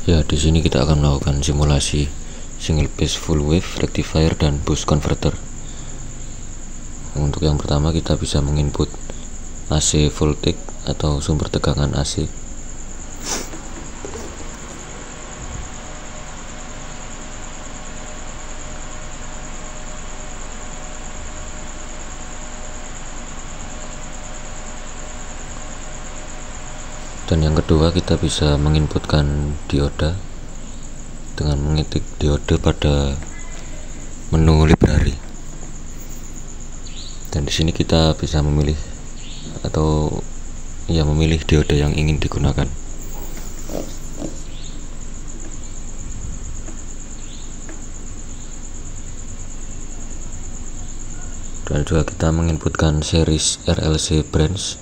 Ya, di sini kita akan melakukan simulasi single phase full wave rectifier dan boost converter. Untuk yang pertama kita bisa menginput AC voltage atau sumber tegangan AC. Dan yang kedua kita bisa menginputkan dioda dengan mengetik diode pada menu library. Dan di sini kita bisa memilih memilih diode yang ingin digunakan. Dan juga kita menginputkan series RLC branch.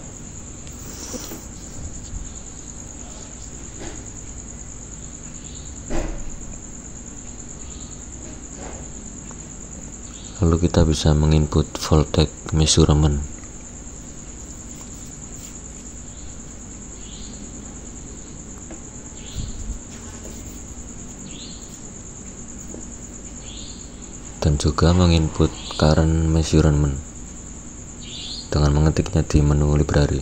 Lalu kita bisa menginput voltage measurement. Dan juga menginput current measurement dengan mengetiknya di menu library.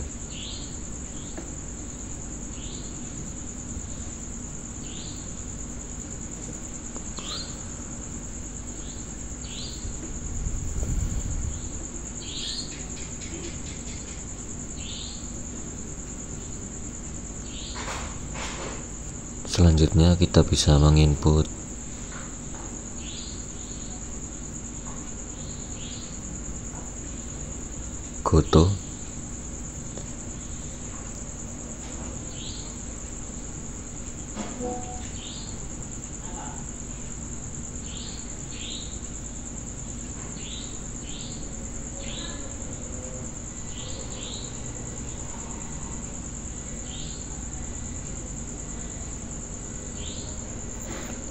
Selanjutnya kita bisa menginput Goto,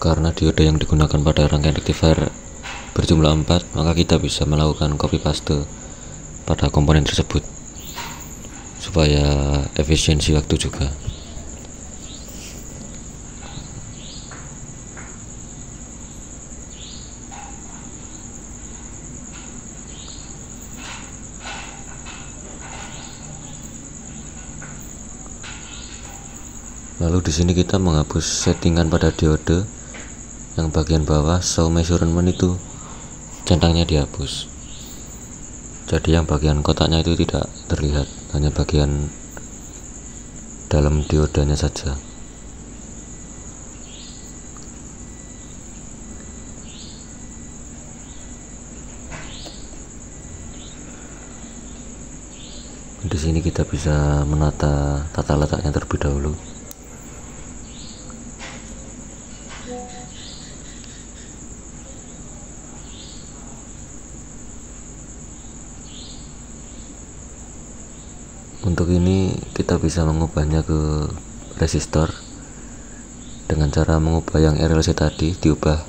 karena diode yang digunakan pada rangkaian rectifier berjumlah 4, maka kita bisa melakukan copy paste pada komponen tersebut supaya efisiensi waktu juga. Lalu di sini kita menghapus settingan pada diode yang bagian bawah show measurement itu centangnya dihapus. Jadi yang bagian kotaknya itu tidak terlihat, hanya bagian dalam diodanya saja. Di sini kita bisa menata tata letaknya terlebih dahulu. Untuk ini kita bisa mengubahnya ke resistor dengan cara mengubah yang RLC tadi diubah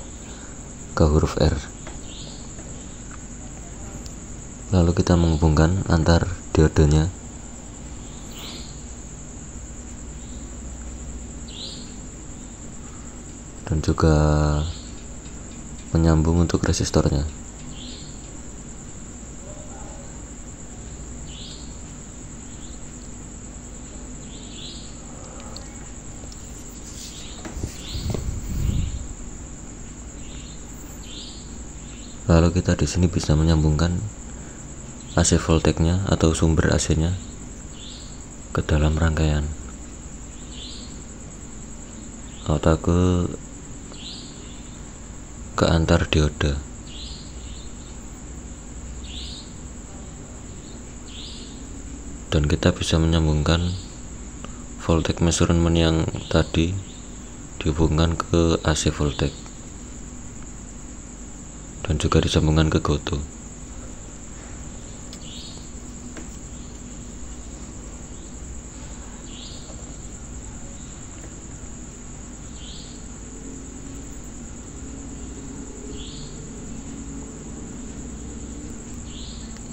ke huruf R. Lalu kita menghubungkan antar diodenya dan juga menyambung untuk resistornya. Lalu kita di sini bisa menyambungkan AC voltage-nya atau sumber AC-nya ke dalam rangkaian atau ke antar dioda. Dan kita bisa menyambungkan voltage measurement yang tadi dihubungkan ke AC voltage dan juga disambungkan ke Goto.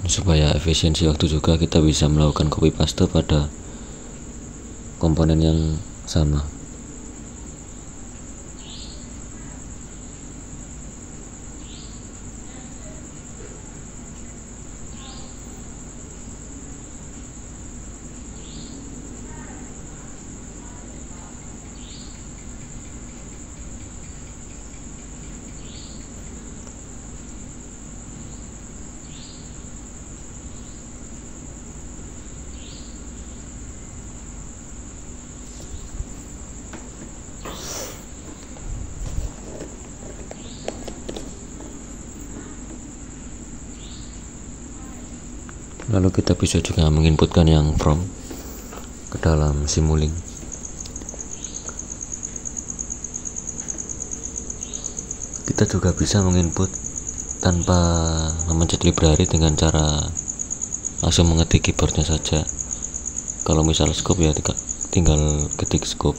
Supaya efisiensi waktu juga kita bisa melakukan copy paste pada komponen yang sama. Lalu kita bisa juga menginputkan yang from ke dalam Simulink. Kita juga bisa menginput tanpa memencet library dengan cara langsung mengetik keyboardnya saja. Kalau misal scope ya tinggal ketik scope.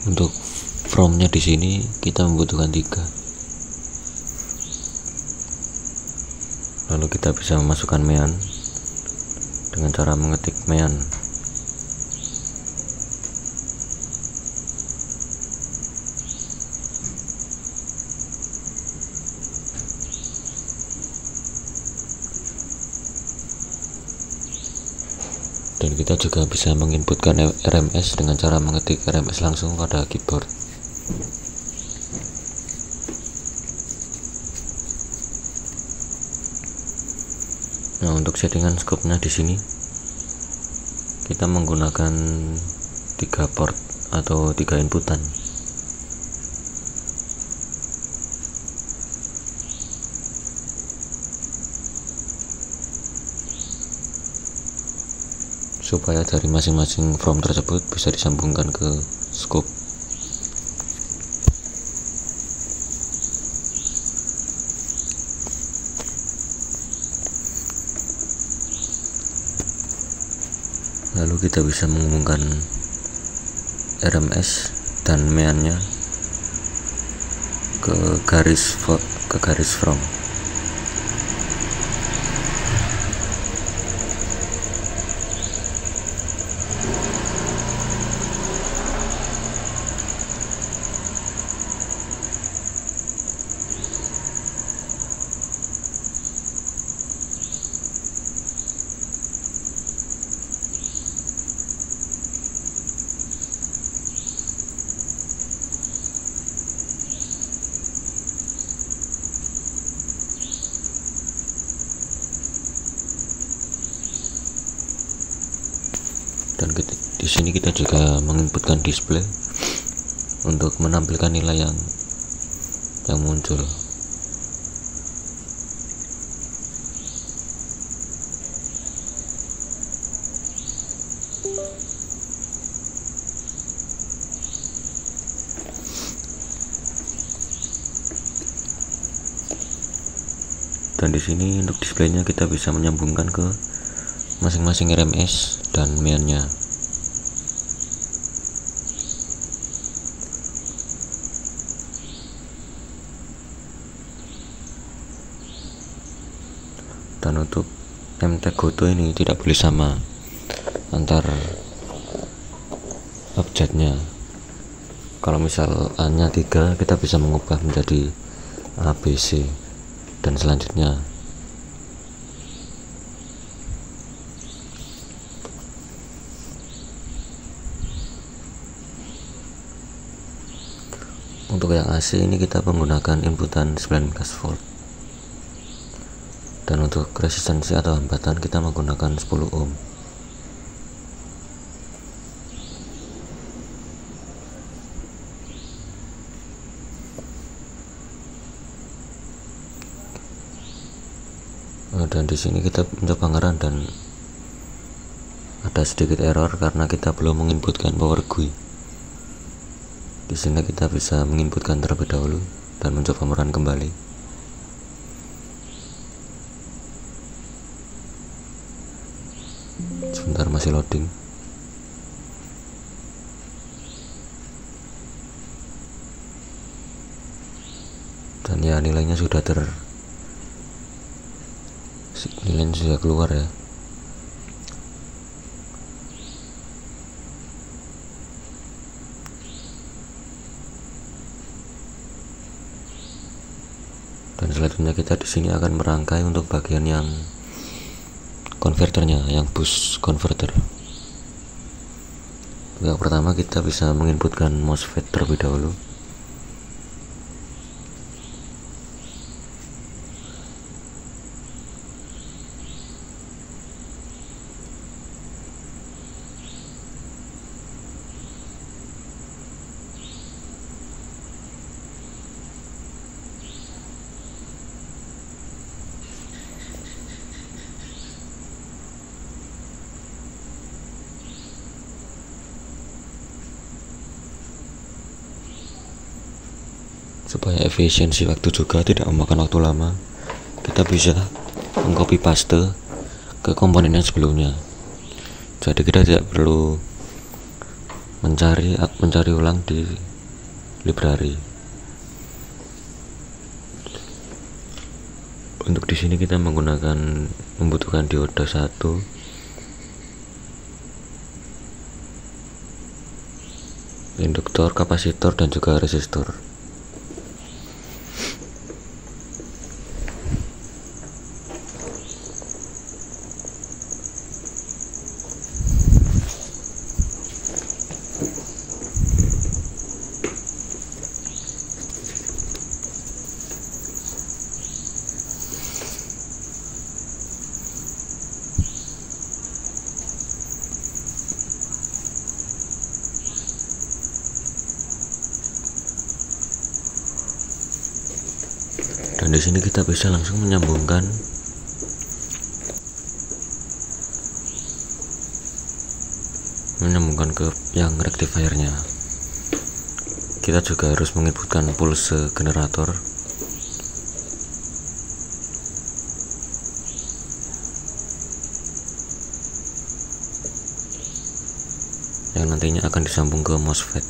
Untuk from-nya di sini kita membutuhkan 3. Lalu kita bisa memasukkan mean dengan cara mengetik mean. Dan kita juga bisa menginputkan RMS dengan cara mengetik RMS langsung pada keyboard. Nah, untuk settingan scope-nya di sini kita menggunakan 3 port atau 3 inputan. Supaya dari masing-masing from tersebut bisa disambungkan ke scope. Lalu kita bisa mengumumkan RMS dan mean-nya ke garis from. Dan di sini kita juga menginputkan display untuk menampilkan nilai yang muncul. Dan di sini untuk displaynya kita bisa menyambungkan ke masing-masing RMS dan mean-nya. Dan untuk MTag Goto ini tidak boleh sama antar abjadnya. Kalau misal A-nya 3, kita bisa mengubah menjadi A, B, C dan selanjutnya. Untuk yang AC ini kita menggunakan inputan 19 volt. Dan untuk resistansi atau hambatan kita menggunakan 10 ohm. Dan di sini kita mencoba ngeran dan ada sedikit error karena kita belum menginputkan power GUI. Di sini kita bisa menginputkan terlebih dahulu dan mencoba meran kembali. Sebentar, masih loading. Dan ya, nilainya sudah keluar ya. Dan selanjutnya kita di sini akan merangkai untuk bagian yang konverternya, yang boost converter. Yang pertama kita bisa menginputkan MOSFET terlebih dahulu. Supaya efisiensi waktu juga, tidak memakan waktu lama, kita bisa mengcopy paste ke komponen yang sebelumnya. Jadi kita tidak perlu mencari ulang di library. Untuk di sini kita membutuhkan dioda 1, induktor, kapasitor, dan juga resistor. Dan di sini kita bisa langsung menyambungkan ke yang rectifiernya. Kita juga harus menginputkan pulse generator yang nantinya akan disambung ke MOSFET.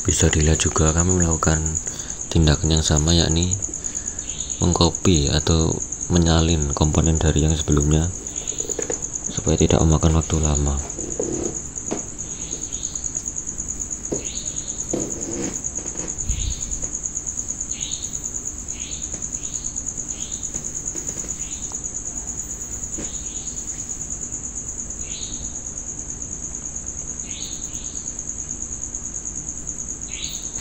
Bisa dilihat juga kami melakukan tindakan yang sama, yakni mengcopy atau menyalin komponen dari yang sebelumnya supaya tidak memakan waktu lama.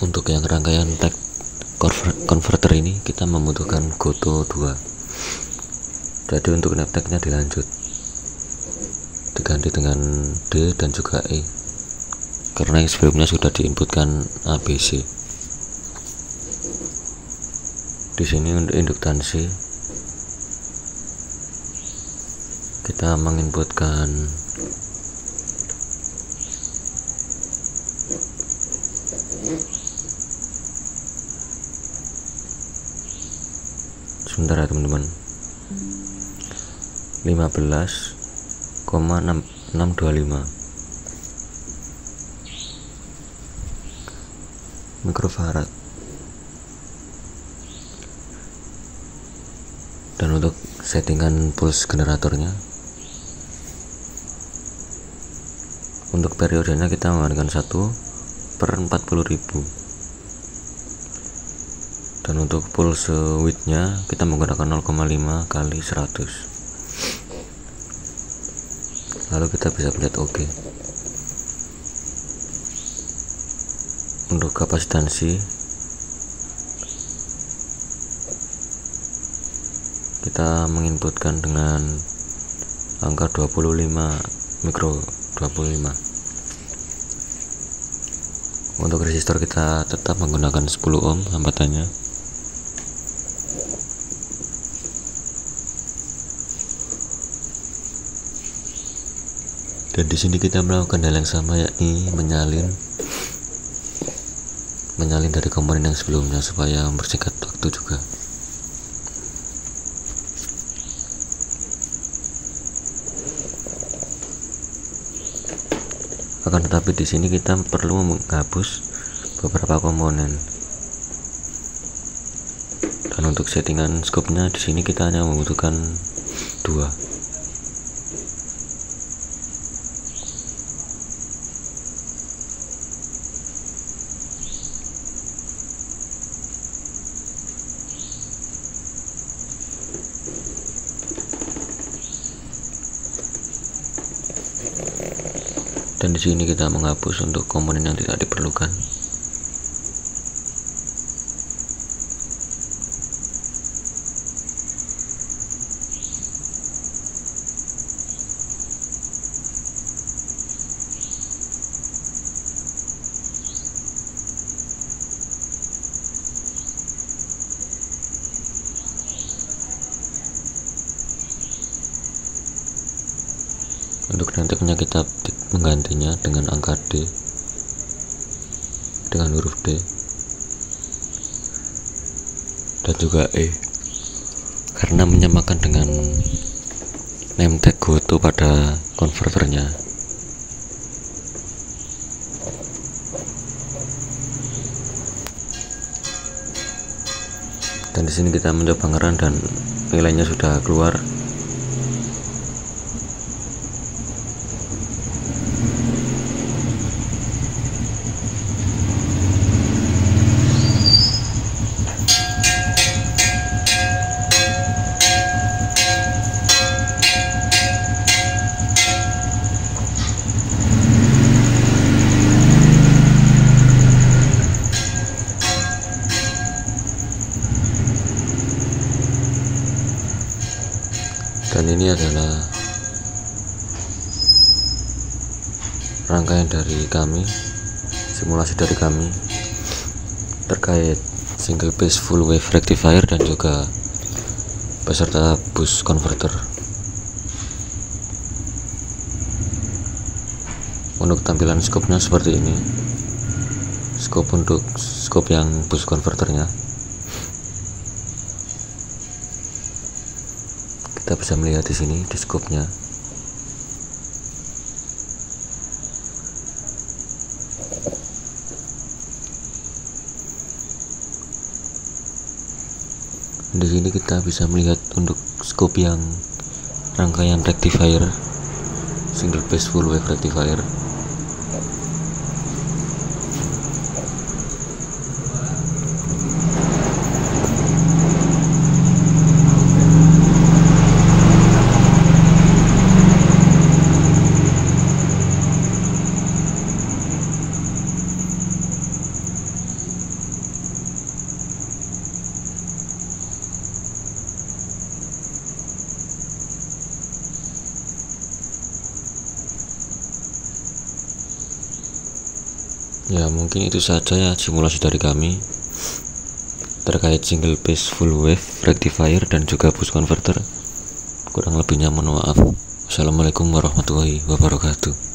Untuk yang rangkaian tag converter ini kita membutuhkan Goto 2. Jadi untuk tagnya dilanjut diganti dengan D dan juga E karena yang sebelumnya sudah diinputkan ABC. Di sini untuk induktansi kita menginputkan sebentar ya teman-teman, 15,625 mikrofarad. Dan untuk settingan pulse generatornya, untuk periodenya kita menggunakan 1/40.000. Dan untuk pulse width-nya kita menggunakan 0,5 kali 100. Lalu kita bisa lihat OK. Untuk kapasitansi kita menginputkan dengan angka 25 mikro 25. Untuk resistor kita tetap menggunakan 10 ohm hambatannya. Dan di sini kita melakukan hal yang sama, yakni menyalin dari komponen yang sebelumnya supaya mempersingkat waktu juga. Akan tetapi di sini kita perlu menghapus beberapa komponen. Dan untuk settingan scope-nya di sini kita hanya membutuhkan 2. Dan di sini kita menghapus untuk komponen yang tidak diperlukan. Untuk nantinya kita menggantinya dengan angka D, dengan huruf D dan juga E, karena menyamakan dengan name tag goto pada konverternya. Dan di sini kita mencoba ngeran dan nilainya sudah keluar. Dan ini adalah rangkaian dari kami, simulasi dari kami terkait single phase full wave rectifier dan juga beserta boost converter. Untuk tampilan scope-nya seperti ini. Untuk scope yang boost converternya, kita bisa melihat di sini di scope-nya. Di sini kita bisa melihat untuk scope yang rangkaian rectifier, single phase full wave rectifier. Ya, mungkin itu saja ya simulasi dari kami terkait single phase full wave rectifier dan juga boost converter. Kurang lebihnya mohon maaf. Wassalamualaikum warahmatullahi wabarakatuh.